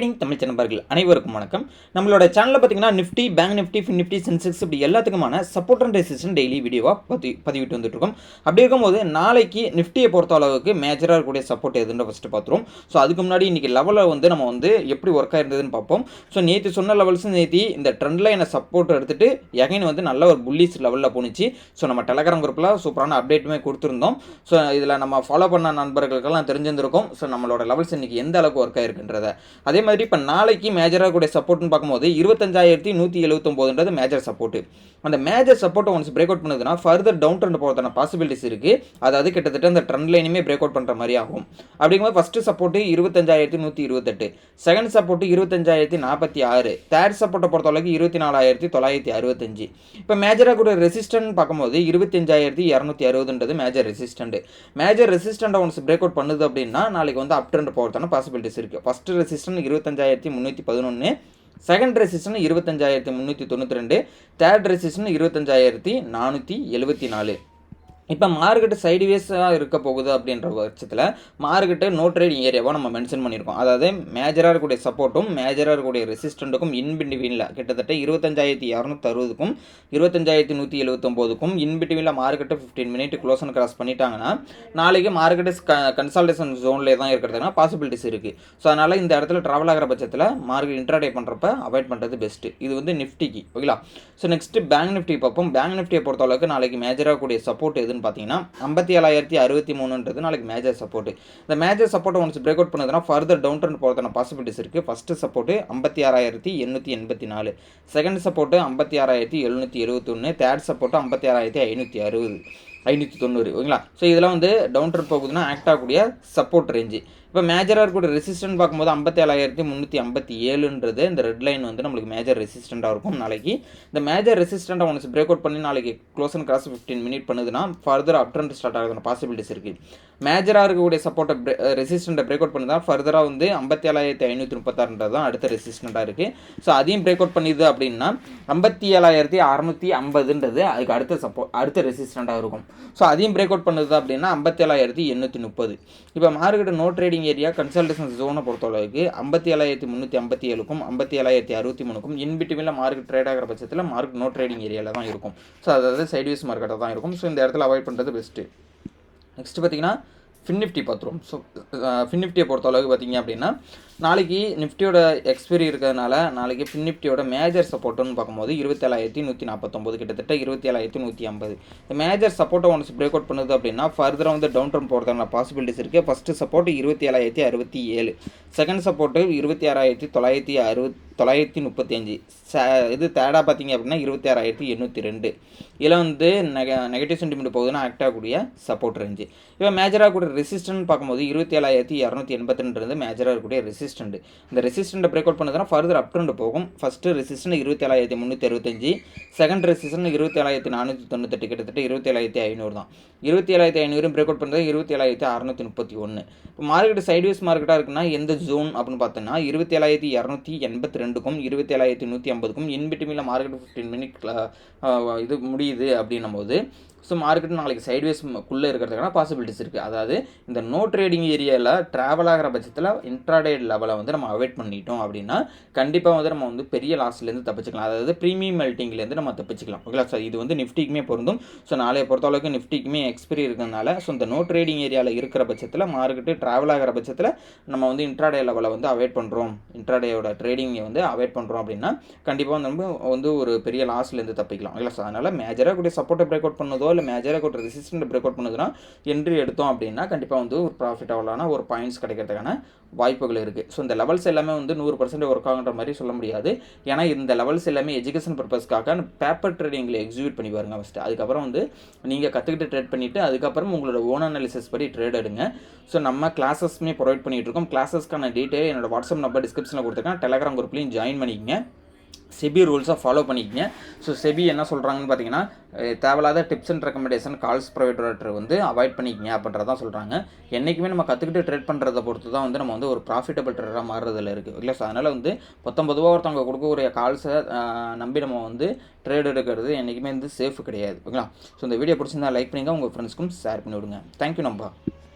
தமிழ் நண்பர்கள் அனைவருக்கும் வணக்கம். நம்மளோட சேனல்ல பார்த்தீங்கன்னா Nifty, bank Nifty, fin Nifty, Sensex இப்படி எல்லாத்துக்குமான சப்போர்ட் அண்ட் ரெசிஸ்டன்ஸ் டெய்லி வீடியோவா பதிவிட்டு வந்துட்டு இருக்கோம். அப்படி இருக்கும்போது நாளைக்கு நிஃப்டியை பொறுத்த அளவுக்கு மேஜராக இருக்கக்கூடிய சப்போர்ட் எதுன்னு ஃபர்ஸ்ட் பார்த்துருவோம். ஸோ அதுக்கு முன்னாடி இன்னைக்கு லெவலில் வந்து நம்ம வந்து எப்படி ஒர்க் ஆயிருந்ததுன்னு பார்ப்போம். ஸோ நேற்று சொன்ன லெவல்ஸ் நேற்று இந்த ட்ரெண்ட் லைனை சப்போர்ட் எடுத்துட்டு எகைன் வந்து நல்ல ஒரு புல்லிஷ் லெவலில் போணுச்சு. ஸோ நம்ம டெலகிராம் குரூப்பில் சூப்பரான அப்டேட்டுமே கொடுத்துருந்தோம். ஸோ இதில் நம்ம ஃபாலோ பண்ண நண்பர்களுக்கெல்லாம் தெரிஞ்சிருந்திருக்கும். ஸோ நம்மளோட லெவல்ஸ் இன்னைக்கு எந்த அளவுக்கு ஒர்க் ஆயிருக்குன்றத அதே மாதிரி இப்போ நாளைக்கு மேஜராக கூடிய சப்போர்ட்னு பார்க்கும்போது 25,179 மேஜர் சப்போர்ட். அந்த மேஜர் சப்போர்ட்டை ஒன்ஸ் பிரேக் அவுட் பண்ணுதுன்னா ஃபர்தர் டவுன் ட்ரெண்ட் போகிறதான பாசிபிலிட்டிஸ் இருக்குது. அதாவது கிட்டத்தட்ட அந்த ட்ரெண்ட் லைனுமே பிரேக் அவுட் பண்ணுற மாதிரி ஆகும். அப்படிங்கும்போது first support 25,128, second support 25,046, third சப்போர்ட்டை பொறுத்தளவுக்கு 24,965. இப்போ மேஜராக கூட ரெசிஸ்டன்ட் பார்க்கும்போது 25,260 மேஜர் ரெசிஸ்டன்ட். மேஜர் ரெசிஸ்டண்ட்டை ஒன்ஸ் பிரேக் அவுட் பண்ணுது அப்படின்னா நாளைக்கு வந்து அப் ட்ரெண்ட் போகிறதான பாசிபிலிட்டிஸ் இருக்குது. First resistant 25,311, second resistance 25,392, third resistance 25,474. இப்போ மார்க்கெட்டு சைடுவேஸாக இருக்க போகுது அப்படின்ற பட்சத்தில் மார்க்கெட்டு நோ ட்ரேடிங் ஏரியாவாக நம்ம மென்ஷன் பண்ணியிருக்கோம். அதாவது மேஜராக இருக்கக்கூடிய சப்போர்ட்டும் மேஜராக இருக்கக்கூடிய ரெசிஸ்டண்ட்டுக்கும் இன்பிட்வீனில் கிட்டத்தட்ட 25,260க்கும் 25,179க்கும் இன்பிட்வீனில் market 15 minute close and cross பண்ணிட்டாங்கன்னா நாளைக்கு மார்க்கெட்டு கன்சால்டேஷன் ஜோன்லேயே தான் இருக்கிறதுனா பாசிபிலிட்டிஸ் இருக்குது. ஸோ அதனால் இந்த இடத்துல ட்ராவல் ஆகிற பட்சத்தில் மார்க்கெட் இன்ட்ராடே பண்ணுறப்ப அவாய்ட் பண்ணுறது பெஸ்ட்டு. இது வந்து நிஃப்டிக்கு ஓகேங்களா. ஸோ நெக்ஸ்ட்டு பேங்க் நிஃப்டி பார்ப்போம். பேங்க் நிஃப்டியை பொறுத்தளவுக்கு நாளைக்கு மேஜராக கூடிய சப்போர்ட் எதுன்னு பார்த்தீங்கன்னா 57,063 நாளைக்கு மேஜர் சப்போர்ட். இந்த major support once break out பண்ணதுன்னா ஃபர்தர் டவுன் ட்ரெண்ட் போகிறதான பாசிபிலிட்டிஸ் இருக்குது. First support 56,884, second support 56,771, third support 56,590 ஓகேங்களா. ஸோ இதெல்லாம் வந்து டவுன் ட்ரெண்ட் போகுதுன்னா ஆக்ட் ஆகக்கூடிய சப்போர்ட் ரேஞ்சு. இப்போ மேஜராக இருக்கக்கூடிய ரெசிஸ்டன்ட் பார்க்கும்போது 57,357 இந்த ரெட் லைன் வந்து நம்மளுக்கு மேஜர் ரெசிஸ்டண்ட்டாக இருக்கும். நாளைக்கு இந்த மேஜர் ரெசிஸ்டண்ட்டை ஒன்ஸ் பிரேக் அவுட் பண்ணி நாளைக்கு க்ளோஸ் அண்ட் கிராஸ் 15 மினிட் பண்ணுதுன்னா ஃபர்தர் அப் ட்ரெண்ட் ஸ்டார்ட் ஆகிறதுன பாசிபிலிட்டிஸ் இருக்குது. மேஜராக இருக்கக்கூடிய சப்போர்ட்டை ரெசிஸ்டண்ட்டை பிரேக் அவுட் பண்ணுதான் ஃபர்தராக வந்து 57,536 தான் அடுத்த ரெசிஸ்டண்ட்டாக இருக்குது. ஸோ அதையும் பிரேக் அவுட் பண்ணிது அப்படின்னா 57,650 அதுக்கு அடுத்த ரெசிஸ்டண்ட்டாக இருக்கும். ஸோ அதையும் பிரேக் அவுட் பண்ணுது அப்படின்னா 57,830. இப்போ market no trading area consultation ஜோனை பொறுத்தளவுக்கு 57,357க்கும் 57,063க்கும் இன்பிட்வீனில் மார்க்கெட் ட்ரேட் ஆகிற பட்சத்தில் மார்க்கெட் நோ ட்ரேடிங் ஏரியாவில் தான் இருக்கும். ஸோ அதாவது சைட்வேஸ் மார்க்கெட்டாக தான் இருக்கும். ஸோ இந்த இடத்துல அவாய்ட் பண்ணுறது பெஸ்ட்டு. நெக்ஸ்ட் பார்த்தீங்கன்னா ஃபின் நிஃப்டி பார்த்துருவோம். ஸோ ஃபின் நிஃப்டியை பொறுத்தளவுக்கு பார்த்தீங்க அப்படின்னா நாளைக்கு நிஃப்டியோட எக்ஸ்பைரி இருக்கிறதுனால நாளைக்கு ஃபின் நிஃப்டியோட மேஜர் சப்போர்ட்டுன்னு பார்க்கும்போது 27,149 கிட்டத்தட்ட 27,150. இந்த மேஜர் சப்போர்ட்டை ஒன்ஸ் பிரேக் அவுட் பண்ணுது அப்படின்னா ஃபர்தராக வந்து டவுன் ட்ரெண்ட் போகிறதான பாசிபிலிட்டிஸ் இருக்குது. ஃபஸ்ட்டு சப்போர்ட் 27,067, செகண்ட் சப்போர்ட்டு 26,935, இது தேர்டாக பார்த்தீங்க அப்படின்னா 26,802. இதில் வந்து நெகட்டிவ் சென்டிமெண்ட் போகுதுன்னா ஆக்ட் ஆகக்கூடிய சப்போர்ட் ரேஞ்சு. இப்போ மேஜராக கூட ரெசிஸ்டன்ட் பார்க்கும்போது 27,282 மேஜராக இருக்கக்கூடிய ரெசிஸ்டன்ட். இந்த ரெசிஸ்டண்ட்டை பிரேக் அவுட் பண்ணதுன்னா ஃபர்தர் அப் ட்ரெண்ட் போகும். ஃபஸ்ட்டு ரெசிஸ்டன்ட் 27,365, செகண்ட் ரெசிஸ்டன்ட் 27,498 கிட்டத்தட்ட 27,500 தான். 27,500 பிரேக் அவுட் பண்ணுறது 27,631. இப்போ மார்க்கெட் சைட்வேஸ் மார்க்கெட்டாக இருக்குன்னா எந்த ஜோன் அப்படின்னு பார்த்தோன்னா 27,282க்கும் 27,150க்கும் இன்பிட்வீனில் மார்க்கெட் 15 மினிட் இது முடியுது அப்படின்னும் போது ஸோ மார்க்கெட் நாளைக்கு சைட்வேஸ்க்குள்ளே இருக்கிறதுக்கான பாசிபிலிட்டிஸ் இருக்குது. அதாவது இந்த நோ ட்ரேடிங் ஏரியாவில் ட்ராவல் ஆகிற பட்சத்தில் இன்ட்ராடே லெவலை வந்து நம்ம அவாய்ட் பண்ணிட்டோம் அப்படின்னா கண்டிப்பாக வந்து நம்ம வந்து பெரிய லாஸ்லேருந்து தப்பிச்சிக்கலாம். அதாவது ப்ரீமியம் மெல்ட்டிங்லேருந்து நம்ம தப்பிச்சிக்கலாம் ஓகேங்களா. ஸோ இது வந்து நிஃப்டிக்குமே பொருந்தும். ஸோ நாளைய பொறுத்தளவுக்கு நிஃப்டிக்குமே எக்ஸ்பைரி இருக்கிறதுனால ஸோ இந்த நோ ட்ரேடிங் ஏரியாவில் இருக்கிற பட்சத்தில் மார்க்கெட்டு ட்ராவல் ஆகிற பட்சத்தில் நம்ம வந்து இன்ட்ராடே லெவலை வந்து அவாய்ட் பண்ணுறோம், இன்ட்ராடேயோட ட்ரேடிங்கை வந்து அவாய்ட் பண்ணுறோம் அப்படின்னா கண்டிப்பாக நம்ம வந்து ஒரு பெரிய லாஸ்லேருந்து தப்பிக்கலாம் ஓகேங்களா. ஸோ அதனால் மேஜராக கூடிய சப்போர்ட்டை பிரேக் அவுட் பண்ணதோ இல்லை மேஜராக ஒரு ரெசிஸ்டன்ட் பிரேக் அவுட் பண்ணுதுன்னா என்ட்ரி எடுத்தோம் அப்படின்னா கண்டிப்பாக வந்து ஒரு ப்ராஃபிட்டபுளான ஒரு பாயிண்ட்ஸ் கிடைக்கிறதுக்கான வாய்ப்புகள் இருக்குது. ஸோ இந்த லெவல்ஸ் எல்லாமே வந்து 100% ஒர்க் ஆகுன்ற மாதிரி சொல்ல முடியாது. ஏன்னா இந்த லெவல்ஸ் எல்லாமே எஜுகேஷன் பர்பஸ்க்காக பேப்பர் ட்ரேடிங்கில் எக்ஸிக்யூட் பண்ணி பாருங்க ஃபஸ்ட்டு. அதுக்கப்புறம் வந்து நீங்கள் கற்றுக்கிட்டு ட்ரேட் பண்ணிவிட்டு அதுக்கப்புறம் உங்களோட ஓன் அனாலிசிஸ் படி ட்ரேட் எடுங்க. ஸோ நம்ம கிளாஸஸ்மே ப்ரொவைட் பண்ணிகிட்டு இருக்கோம். கிளாஸஸ்க்கான டீட்டெயில் என்னோட வாட்ஸ்அப் நம்பர் டிஸ்கிரிப்ஷனில் கொடுத்துருக்கேன். டெலகிராம் குரூப்லையும் ஜாயின் பண்ணிக்கங்க. செபி ரூல்ஸை ஃபாலோ பண்ணிக்கங்க. ஸோ செபி என்ன சொல்கிறாங்கன்னு பார்த்தீங்கன்னா தேவையில்லாத tips and recommendation calls provider வந்து அவாய்ட் பண்ணிக்கங்க அப்படின்றதான் சொல்கிறாங்க. என்றைக்குமே நம்ம கற்றுக்கிட்டு ட்ரேட் பண்ணுறதை பொறுத்து தான் வந்து நம்ம வந்து ஒரு ப்ராஃபிட்டபிள் ட்ரேடராக மாறுறதுல இருக்குது ஓகே. ஸோ அதனால் வந்து 19 ரூபா ஒருத்தவங்க கொடுக்கக்கூடிய கால்ஸை நம்பி நம்ம வந்து ட்ரேட் எடுக்கிறது என்றைக்குமே வந்து சேஃப் கிடையாது ஓகேங்களா. ஸோ இந்த வீடியோ பிடிச்சிருந்தா லைக் பண்ணிங்க, உங்கள் ஃப்ரெண்ட்ஸ்க்கும் ஷேர் பண்ணி விடுங்க. தேங்க்யூ நம்பா.